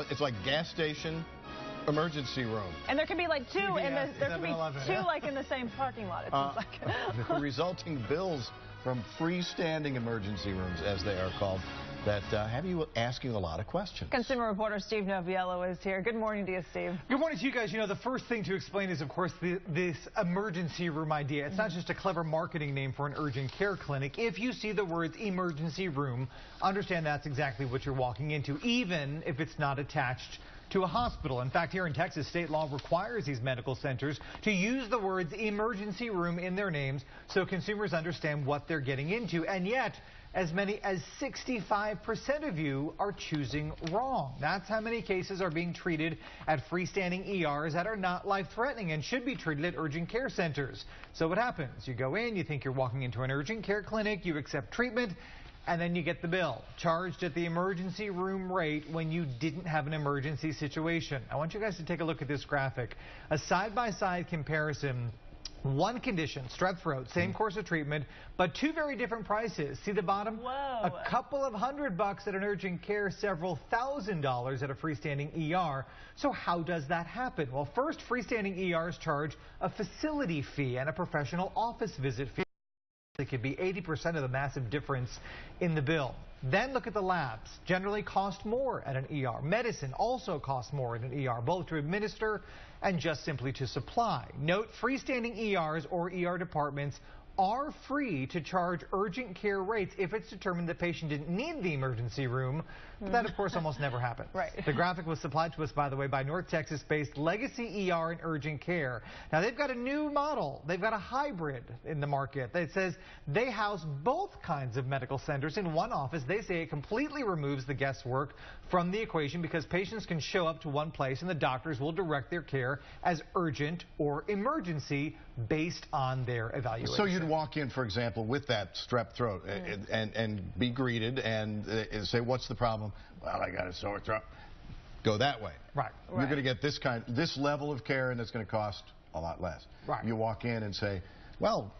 It's like gas station, emergency room. And there could be like two in the, there could be 7-Eleven. two like in the same parking lot. It seems like. The resulting bills from freestanding emergency rooms, as they are called, that have you asking a lot of questions. Consumer reporter Steve Noviello is here. Good morning to you, Steve. Good morning to you guys. You know, the first thing to explain is, of course, this emergency room idea. It's not just a clever marketing name for an urgent care clinic. If you see the words emergency room, understand that's exactly what you're walking into, even if it's not attached to a hospital. In fact, here in Texas, state law requires these medical centers to use the words emergency room in their names so consumers understand what they're getting into. And yet, as many as 65% of you are choosing wrong. That's how many cases are being treated at freestanding ERs that are not life-threatening and should be treated at urgent care centers. So what happens? You go in, you think you're walking into an urgent care clinic, you accept treatment, and then you get the bill, charged at the emergency room rate when you didn't have an emergency situation. I want you guys to take a look at this graphic. A side-by-side comparison. One condition, strep throat, same course of treatment, but two very different prices. See the bottom? Whoa. A couple of $100 at an urgent care, several $1,000s at a freestanding ER. So how does that happen? Well, first, freestanding ERs charge a facility fee and a professional office visit fee. It could be 80% of the massive difference in the bill. Then look at the labs. Generally cost more at an ER. Medicine also costs more at an ER, both to administer and just simply to supply. Note, freestanding ERs or ER departments are free to charge urgent care rates if it's determined the patient didn't need the emergency room. But that, of course, almost never happens. Right. The graphic was supplied to us, by the way, by North Texas-based Legacy ER and Urgent Care. Now, they've got a new model. They've got a hybrid in the market that says they house both kinds of medical centers in one office. They say it completely removes the guesswork from the equation because patients can show up to one place and the doctors will direct their care as urgent or emergency based on their evaluation. So you'd walk in, for example, with that strep throat and be greeted and say, what's the problem? Well, I got a sore throat. Go that way. Right. You're going to get this level of care, and it's going to cost a lot less. Right. You walk in and say, well,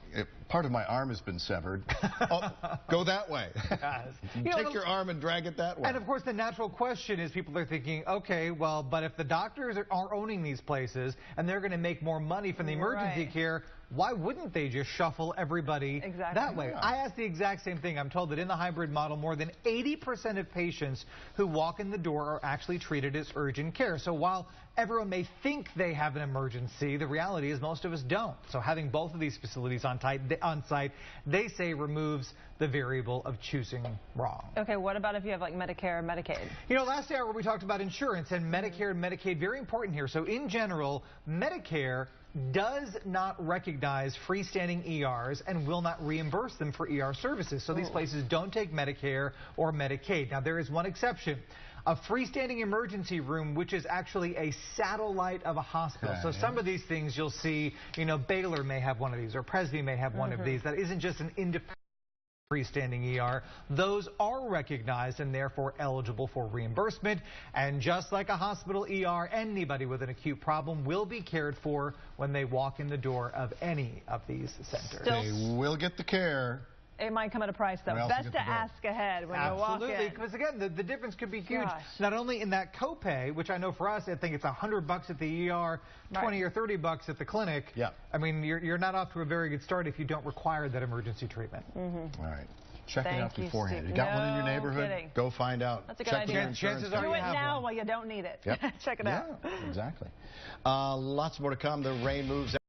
part of my arm has been severed. Oh, go that way. Yes. Take your arm and drag it that way. And of course, the natural question is people are thinking, okay, well, but if the doctors are owning these places and they're going to make more money from the emergency care, why wouldn't they just shuffle everybody that way? Yeah. I asked the exact same thing. I'm told that in the hybrid model, more than 80% of patients who walk in the door are actually treated as urgent care. So while everyone may think they have an emergency, the reality is most of us don't. So having both of these facilities on site, they say removes the variable of choosing wrong. Okay, what about if you have like Medicare and Medicaid? You know, last hour we talked about insurance and Medicare and Medicaid, very important here. So in general, Medicare does not recognize freestanding ERs and will not reimburse them for ER services. So these places don't take Medicare or Medicaid. Now, there is one exception. A freestanding emergency room, which is actually a satellite of a hospital. So some of these things you'll see, you know, Baylor may have one of these or Presby may have one of these. That isn't just an independent freestanding ER. Those are recognized and therefore eligible for reimbursement. And just like a hospital ER, anybody with an acute problem will be cared for when they walk in the door of any of these centers. They will get the care. It might come at a price, though. Best to ask ahead when you walk in. Absolutely, because again, the difference could be huge. Gosh. Not only in that copay, which I know for us, I think it's $100 at the ER, 20 or $30 at the clinic. Yeah. I mean, you're not off to a very good start if you don't require that emergency treatment. All right. Check it out beforehand. Steve. You got one in your neighborhood? Kidding. Go find out. That's a good Check idea. with your insurance. Chances are Do you it have now one. while you don't need it. Yep. Check it out. Yeah, exactly. Lots more to come. The rain moves